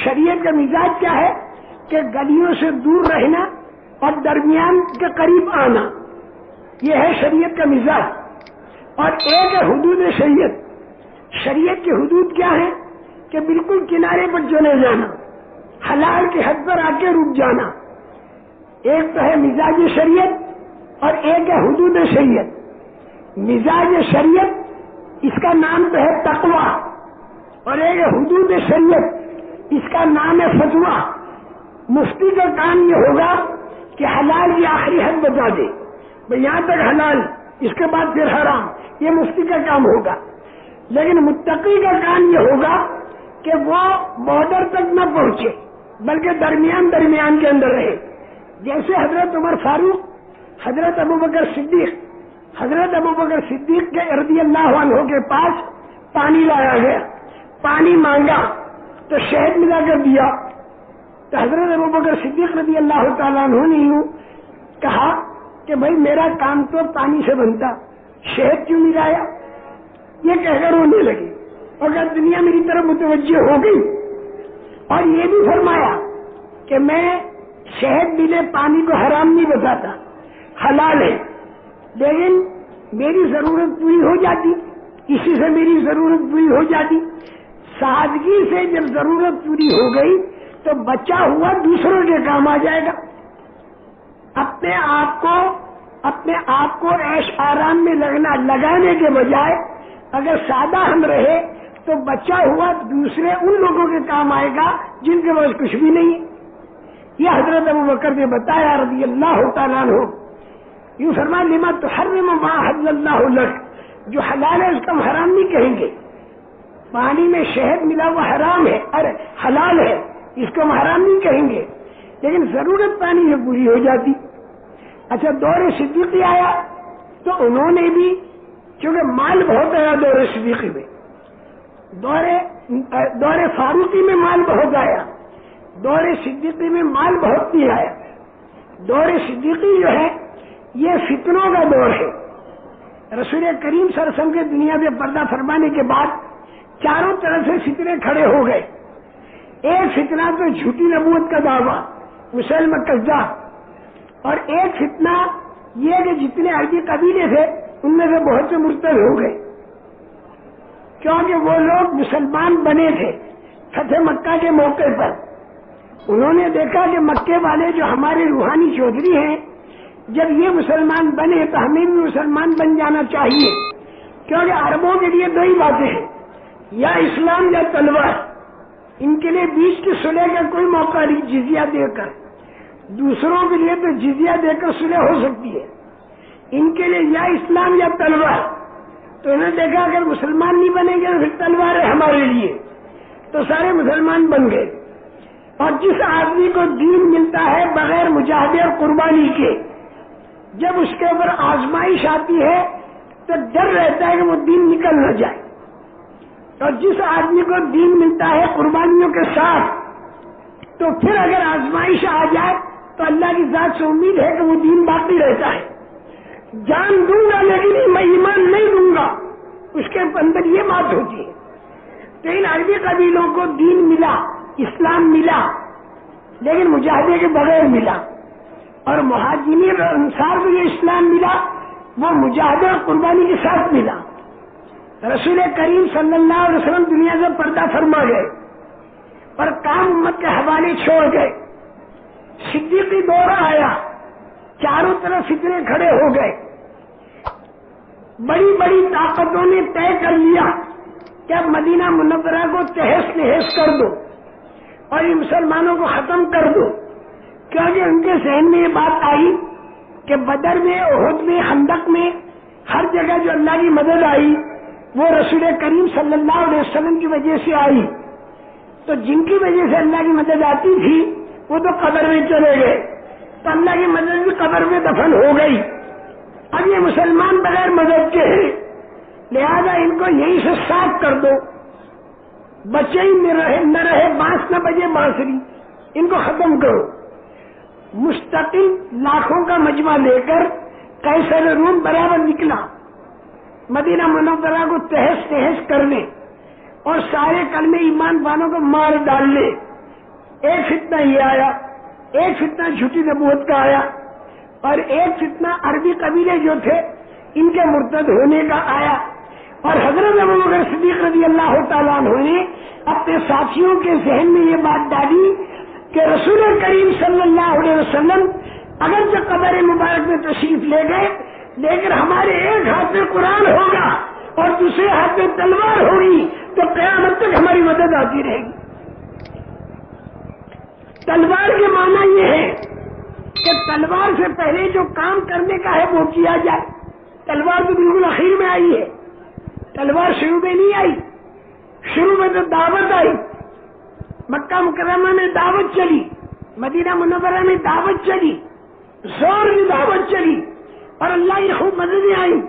شریعت کا مزاج کیا ہے کہ گلیوں سے دور رہنا اور درمیان کے قریب آنا، یہ ہے شریعت کا مزاج. اور ایک ہے حدود شریعت. شریعت کی حدود کیا ہے کہ بالکل کنارے پر چلے جانا، حلال کی حد پر آ کے رک جانا. ایک تو ہے مزاج شریعت اور ایک ہے حدود شریعت. مزاج شریعت اس کا نام تو ہے تقوی، اور ایک ہے حدود شریعت اس کا نام ہے فتویٰ. مفتی کا کام یہ ہوگا کہ حلال کی آخری حد بتا دے، بھئی یہاں تک حلال، اس کے بعد پھر حرام. یہ مفتی کا کام ہوگا. لیکن متقی کا کام یہ ہوگا کہ وہ بارڈر تک نہ پہنچے بلکہ درمیان کے اندر رہے. جیسے حضرت عمر فاروق، حضرت ابوبکر صدیق کے رضی اللہ عنہ کے پاس پانی لایا گیا. پانی مانگا تو شہد ملا کر دیا. تو حضرت ابوبکر صدیق رضی اللہ تعالیٰ عنہ نے یوں کہا کہ بھائی میرا کام تو پانی سے بنتا، شہد کیوں ملایا؟ یہ کہہ کر رونے لگے اور اگر دنیا میری طرف متوجہ ہو گئی. اور یہ بھی فرمایا کہ میں شہد ملے پانی کو حرام نہیں بتاتا، حلال ہے، لیکن میری ضرورت پوری ہو جاتی، اسی سے میری ضرورت پوری ہو جاتی. سادگی سے جب ضرورت پوری ہو گئی تو بچا ہوا دوسروں کے کام آ جائے گا. اپنے آپ کو عیش آرام میں لگانے کے بجائے اگر سادہ ہم رہے تو بچا ہوا دوسرے ان لوگوں کے کام آئے گا جن کے پاس کچھ بھی نہیں ہے. یہ حضرت ابوبکر نے بتایا رضی اللہ تعالیٰ عنہ. یوں فرمایا لما تحرم ما حل اللہ لک، جو حلال ہے اس کو ہم حرام نہیں کہیں گے. پانی میں شہد ملا وہ حرام ہے، ارے حلال ہے، اس کو ہم حرام نہیں کہیں گے، لیکن ضرورت پانی سے پوری ہو جاتی. اچھا دور صدیقی آیا تو انہوں نے بھی، چونکہ مال بہت آیا دور صدیقی میں، دور فاروقی میں مال بہت آیا، دور صدیقی میں مال بہت نہیں آیا. دور صدیقی جو ہے یہ فتنوں کا دور ہے. رسول کریم صلی اللہ علیہ وسلم کے دنیا میں پردہ فرمانے کے بعد چاروں طرف سے فتنے کھڑے ہو گئے. ایک فتنہ تو جھوٹی نبوت کا دعویٰ، مسلم کذاب، اور ایک فتنہ یہ کہ جتنے عربی قبیلے تھے ان میں سے بہت سے مرتد ہو گئے، کیونکہ وہ لوگ مسلمان بنے تھے فتح مکہ کے موقع پر. انہوں نے دیکھا کہ مکے والے جو ہمارے روحانی چودھری ہیں، جب یہ مسلمان بنے تو ہمیں بھی مسلمان بن جانا چاہیے، کیونکہ عربوں کے لیے دو ہی باتیں ہیں، یا اسلام یا تلوار. ان کے لیے بیچ کی صلح کا کوئی موقع نہیں جزیہ دے کر. دوسروں کے لیے تو جزیہ دے کر صلح ہو سکتی ہے، ان کے لیے یا اسلام یا تلوار. تو انہوں نے دیکھا اگر مسلمان نہیں بنیں گے تو پھر تلوار ہے ہمارے لیے، تو سارے مسلمان بن گئے. اور جس آدمی کو دین ملتا ہے بغیر مجاہدے اور قربانی کے، جب اس کے اوپر آزمائش آتی ہے تو ڈر رہتا ہے کہ وہ دین نکل نہ جائے. اور جس آدمی کو دین ملتا ہے قربانیوں کے ساتھ، تو پھر اگر آزمائش آ جائے تو اللہ کی ذات سے امید ہے کہ وہ دین باقی رہتا ہے. جان دوں گا لیکن میں ایمان نہیں دوں گا، اس کے اندر یہ بات ہوتی ہے. تو ان عربی قبیلوں کو دین ملا، اسلام ملا، لیکن مجاہدے کے بغیر ملا. اور مہاجرین اور انصار کو جو اسلام ملا وہ مجاہدے اور قربانی کے ساتھ ملا. رسول کریم صلی اللہ علیہ وسلم دنیا سے پردہ فرما گئے اور کام امت کے حوالے چھوڑ گئے. صدیقی دور آیا، چاروں طرف فتنے کھڑے ہو گئے. بڑی بڑی طاقتوں نے طے کر لیا کہ اب مدینہ منورہ کو تہس نہس کر دو اور یہ مسلمانوں کو ختم کر دو. کیونکہ ان کے ذہن میں یہ بات آئی کہ بدر میں، احد میں، خندق میں ہر جگہ جو اللہ کی مدد آئی وہ رسول کریم صلی اللہ علیہ وسلم کی وجہ سے آئی. تو جن کی وجہ سے اللہ کی مدد آتی تھی وہ تو قبر میں چلے گئے، تو اللہ کی مدد بھی قبر میں دفن ہو گئی. اب یہ مسلمان بغیر مدد کے ہیں، لہذا ان کو یہیں سے صاف کر دو، بچے ہی نہ رہے، بانس نہ بجے بانسری، ان کو ختم کرو. مستقل لاکھوں کا مجمع لے کر قیصر روم برابر نکلا مدینہ منورہ کو تہس نہس کرنے اور سارے کلمے ایمان والوں کو مار ڈالنے. ایک فتنہ یہ آیا، ایک فتنہ جھوٹی نبوت کا آیا، اور ایک فتنہ عربی قبیلے جو تھے ان کے مرتد ہونے کا آیا، اور حضرت ابوبکر صدیق رضی اللہ تعالیٰ عنہ نے اپنے ساتھیوں کے ذہن میں یہ بات ڈالی کہ رسول کریم صلی اللہ علیہ وسلم اگرچہ قبر مبارک میں تشریف لے گئے، لیکن ہمارے ایک ہاتھ میں قرآن ہوگا اور دوسرے ہاتھ میں تلوار ہوگی تو قیامت تک ہماری مدد آتی رہے گی۔ تلوار کے معنی یہ ہے کہ تلوار سے پہلے جو کام کرنے کا ہے وہ کیا جائے۔ تلوار تو بالکل اخیر میں آئی ہے، تلوار شروع میں نہیں آئی۔ شروع میں تو دعوت آئی، مکہ مکرمہ میں دعوت چلی، مدینہ منورہ میں دعوت چلی، زور کی دعوت چلی، اور اللہ کی خوب مددیں آئی،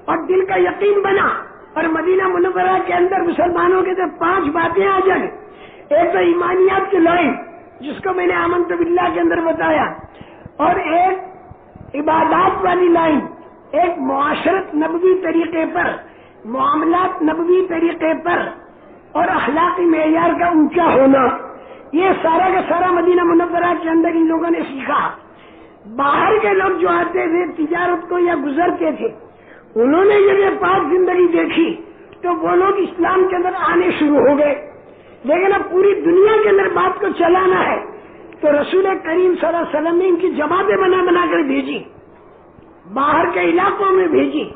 اور دل کا یقین بنا، اور مدینہ منورہ کے اندر مسلمانوں کے تو 5 باتیں آ جائیں۔ ایک تو ایمانیات کی لائن جس کو میں نے آمنت باللہ کے اندر بتایا، اور ایک عبادات والی لائن، ایک معاشرت نبوی طریقے پر، معاملات نبوی طریقے پر، اور اخلاقی معیار کا اونچا ہونا، یہ سارا کا سارا مدینہ منورہ کے اندر ان لوگوں نے سیکھا۔ باہر کے لوگ جو آتے تھے تجارت کو یا گزرتے تھے، انہوں نے یہ پاک زندگی دیکھی تو وہ لوگ اسلام کے اندر آنے شروع ہو گئے۔ لیکن اب پوری دنیا کے اندر بات کو چلانا ہے تو رسول کریم صلی اللہ علیہ وسلم نے ان کی جماعتیں بنا بنا کر بھیجی، باہر کے علاقوں میں بھیجی،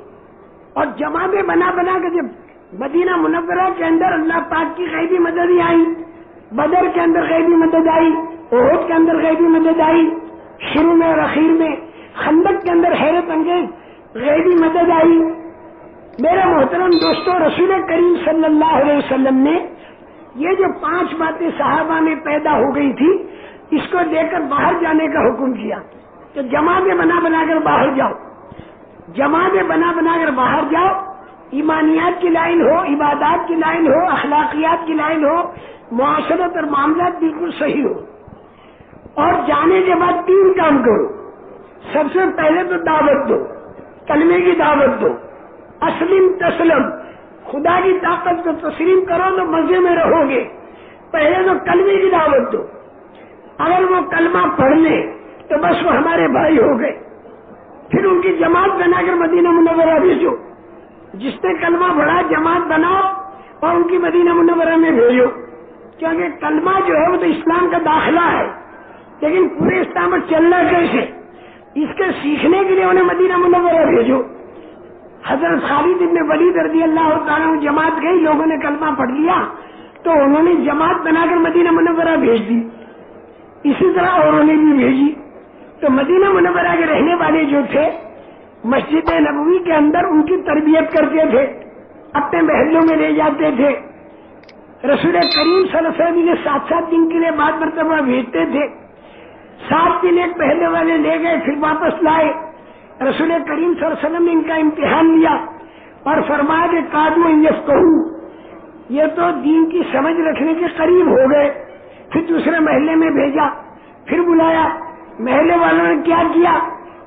اور جماعتیں بنا بنا کر جب مدینہ منورہ کے اندر اللہ پاک کی غیبی مدد آئی، بدر کے اندر غیبی مدد آئی، احد کے اندر غیبی مدد آئی، شروع میں اور اخیر میں خندق کے اندر حیرت انگیز غیبی مدد آئی۔ میرے محترم دوستو، رسول کریم صلی اللہ علیہ وسلم نے یہ جو 5 باتیں صحابہ میں پیدا ہو گئی تھی، اس کو لے کر باہر جانے کا حکم کیا کہ جماعتیں بنا بنا کر باہر جاؤ، جماعتیں بنا بنا کر باہر جاؤ، ایمانیات کی لائن ہو، عبادات کی لائن ہو، اخلاقیات کی لائن ہو، معاشرت اور معاملات بالکل صحیح ہو، اور جانے کے بعد 3 کام کرو۔ سب سے پہلے تو دعوت دو، کلمے کی دعوت دو، اسلم تسلم، خدا کی طاقت کو تسلیم کرو تو مزے میں رہو گے۔ پہلے تو کلمے کی دعوت دو، اگر وہ کلمہ پڑھ لیں تو بس وہ ہمارے بھائی ہو گئے۔ پھر ان کی جماعت بنا کر مدینہ منورہ بھیجو، جس نے کلمہ پڑھا جماعت بناؤ اور ان کی مدینہ منورہ میں بھیجو، کیونکہ کلمہ جو ہے وہ تو اسلام کا داخلہ ہے، لیکن پورے اسلام پر چلنا کیسے، اس کے سیکھنے کے لیے انہیں مدینہ منورہ بھیجو۔ حضرت خالد بن ولید رضی اللہ تعالیٰ عنہ جماعت گئی، لوگوں نے کلمہ پڑھ لیا تو انہوں نے جماعت بنا کر مدینہ منورہ بھیج دی، اسی طرح اوروں نے بھی بھیجی۔ تو مدینہ منورہ کے رہنے والے جو تھے مسجد نبوی کے اندر ان کی تربیت کرتے تھے، اپنے محلوں میں لے جاتے تھے، رسول کریم صلی اللہ علیہ وسلم نے 7 دن کے لیے بعد مرتبہ بھیجتے تھے۔ 7 دن ایک پہلے والے لے گئے، پھر واپس لائے۔ رسول کریم صلی اللہ علیہ وسلم نے ان کا امتحان لیا اور فرمایا کہ قادو ان یفقہوا، یہ تو دین کی سمجھ رکھنے کے قریب ہو گئے۔ پھر دوسرے محلے میں بھیجا، پھر بلایا، محلے والوں نے کیا کیا،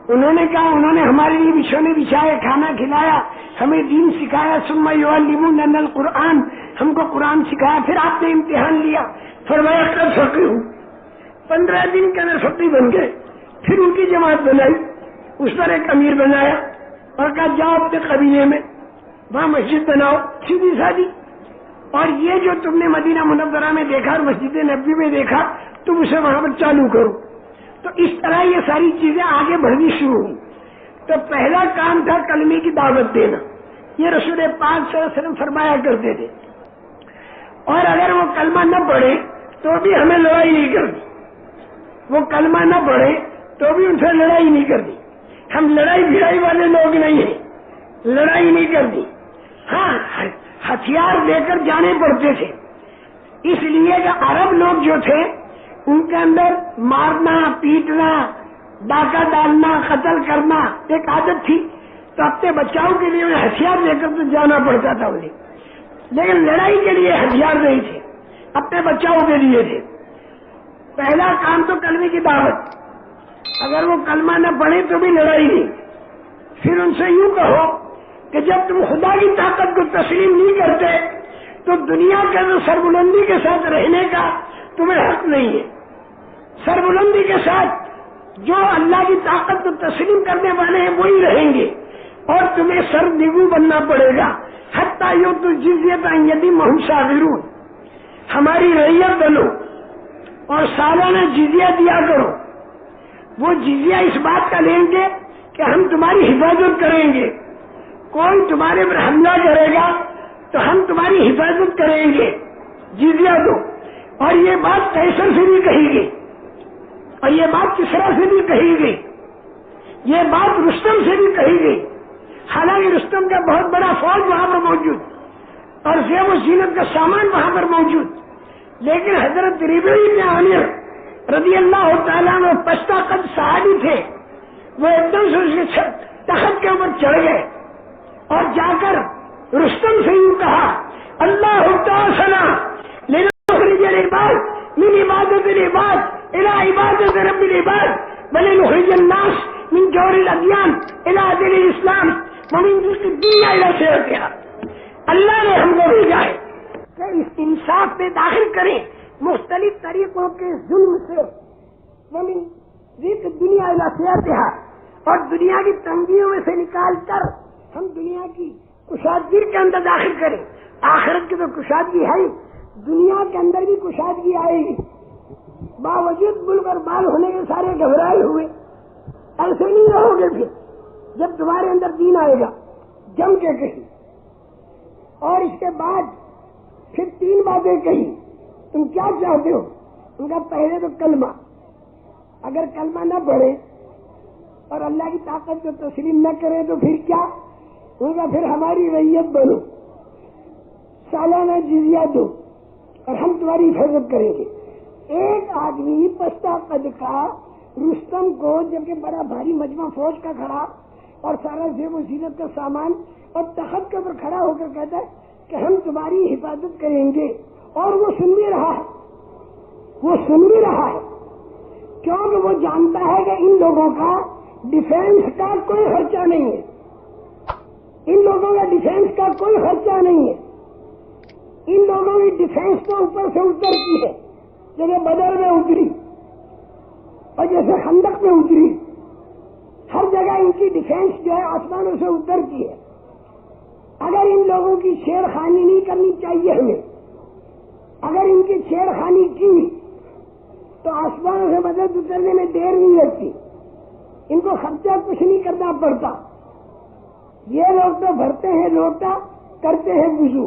انہوں نے کہا انہوں نے ہمارے لیے بچھونے بچھائے، کھانا کھلایا، ہمیں دین سکھایا، ثم یعلموننا القرآن، ہم کو قرآن سکھایا۔ پھر آپ نے امتحان لیا، فرمایا قد فقیہوا، 15 دن کے اندر فقیہ بن گئے۔ پھر ان کی جماعت بنائی، اس پر ایک امیر بنایا اور کہا جاؤ اپنے قبیلے میں وہاں مسجد بناؤ، سیدھی سادی۔ اور یہ جو تم نے مدینہ منورہ میں دیکھا اور مسجد نبوی میں دیکھا، تم اسے وہاں پر چالو کرو۔ تو اس طرح یہ ساری چیزیں آگے بڑھنی شروع ہوئی۔ تو پہلا کام تھا کلمے کی دعوت دینا، یہ رسول پاک صلی اللہ علیہ وسلم فرمایا کرتے تھے۔ اور اگر وہ کلمہ نہ پڑھے تو بھی ہمیں لڑائی نہیں کرنی، وہ کلمہ نہ پڑھے تو بھی ان سے لڑائی نہیں کرنی۔ ہم لڑائی بھڑائی والے لوگ نہیں ہیں، لڑائی نہیں کرنی۔ ہاں ہتھیار لے کر جانے پڑتے تھے، اس لیے کہ عرب لوگ جو تھے ان کے اندر مارنا، پیٹنا، ڈاکہ ڈالنا، قتل کرنا ایک عادت تھی، تو اپنے بچاؤ کے لیے انہیں ہتھیار لے کر تو جانا پڑتا تھا انہیں، لیکن لڑائی کے لیے ہتھیار نہیں تھے، اپنے بچاؤ کے لیے تھے۔ پہلا کام تو کلمے کی دعوت، اگر وہ کلمہ نہ پڑھے تو بھی لڑائی نہیں۔ پھر ان سے یوں کہو کہ جب تم خدا کی طاقت کو تسلیم نہیں کرتے تو دنیا کے اندر سربلندی کے ساتھ رہنے کا تمہیں حق نہیں ہے۔ سربلندی کے ساتھ جو اللہ کی طاقت کو تسلیم کرنے والے ہیں وہی رہیں گے، اور تمہیں سر نگو بننا پڑے گا۔ حتیٰ یؤتوا الجزیۃ عن ید وہم صاغرون، ہماری رعیت بنو اور سالانہ جزیہ دیا کرو۔ وہ جزیہ اس بات کا لیں گے کہ ہم تمہاری حفاظت کریں گے، کوئی تمہارے پر حملہ کرے گا تو ہم تمہاری حفاظت کریں گے، جزیہ دو۔ اور یہ بات قیصر سے بھی کہی گئی، اور یہ بات کسریٰ سے بھی کہی گئی، یہ بات رستم سے بھی کہی گئی۔ حالانکہ رستم کا بہت بڑا فوج وہاں پر موجود اور زیب و زینت کا سامان وہاں پر موجود، لیکن حضرت ربعی بن عامر رضی اللہ تعالیٰ عنہ پستہ قد صحابی تھے، وہ ایک دم سے اس کے تخت کے اوپر چڑھ گئے اور جا کر رستم سے یوں کہا، اللہ تعالیٰ لنخرج العباد من عبادت العباد الى عبادت رب العباد ولنخرج الناس من جور الادیان الى دین الاسلام ومن ضیق الدنیا الى سعتها۔ اللہ نے ہم کو بھیجا ہے کہ اس انصاف میں داخل کریں مختلف طریقوں کے ظلم سے، ومن ضیق الدنیا الى سعتها، اور دنیا کی تنگیوں میں سے نکال کر ہم دنیا کی کشادگی کے اندر داخل کریں۔ آخرت کی تو کشادگی ہے ہی، دنیا کے اندر بھی کشادگی آئے گی۔ باوجود ملک اور بال ہونے کے سارے گھبرائے ہوئے ایسے نہیں رہو گے، پھر جب تمہارے اندر دین آئے گا جم کے کہی، اور اس کے بعد پھر 3 باتیں کہی، تم کیا چاہتے ہو؟ ان کا پہلے تو کلمہ، اگر کلمہ نہ پڑھے اور اللہ کی طاقت کو تسلیم نہ کرے تو پھر کیا؟ ان کا پھر ہماری رعیت بنو، سالانہ جزیہ دو اور ہم تمہاری حفاظت کریں گے۔ ایک آدمی پستہ قد کا رستم کو، جبکہ بڑا بھاری مجمع فوج کا کھڑا اور سارا زیب و زینت کا سامان اور تخت کے اوپر کھڑا ہو کر کہتا ہے کہ ہم تمہاری حفاظت کریں گے، اور وہ سن بھی رہا ہے، وہ سن بھی رہا ہے، کیونکہ وہ جانتا ہے کہ ان لوگوں کا ڈیفینس کا کوئی خرچہ نہیں ہے، ان لوگوں کا ڈیفینس کا کوئی خرچہ نہیں ہے، ان لوگوں کی ڈیفینس تو اوپر سے اترتی ہے، جیسے بدر میں اتری اور جیسے خندق میں اتری، ہر جگہ ان کی ڈیفینس جو ہے آسمانوں سے اترتی ہے۔ اگر ان لوگوں کی چھیڑ خانی نہیں کرنی چاہیے ہمیں، اگر ان کی چھیڑ خانی کی تو آسمانوں سے مدد اترنے میں دیر نہیں لگتی، ان کو خرچہ کچھ نہیں کرنا پڑتا۔ یہ لوگ تو بھرتے ہیں لوٹا، کرتے ہیں وضو،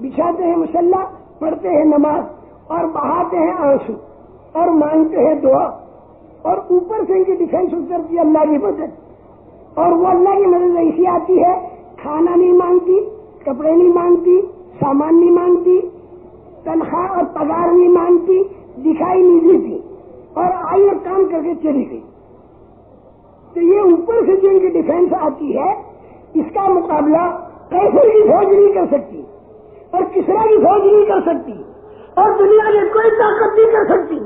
بچھاتے ہیں مصلی، پڑھتے ہیں نماز اور بہاتے ہیں آنسو اور مانگتے ہیں دعا، اور اوپر سے ان کی ڈیفینس اترتی ہے اللہ کی مدد، اور وہ اللہ کی مدد ایسی آتی ہے، کھانا نہیں مانگتی، کپڑے نہیں مانگتی، سامان نہیں مانگتی، تنخواہ اور پگار نہیں مانگتی، دکھائی نہیں دیتی، اور آئی اور کام کر کے چلی گئی۔ تو یہ اوپر سے جو ان کی ڈیفینس آتی ہے، اس کا مقابلہ کیسے کی فوج نہیں کر سکتی، اور کسرا کی فوج نہیں کر سکتی، اور دنیا میں کوئی طاقت نہیں کر سکتی۔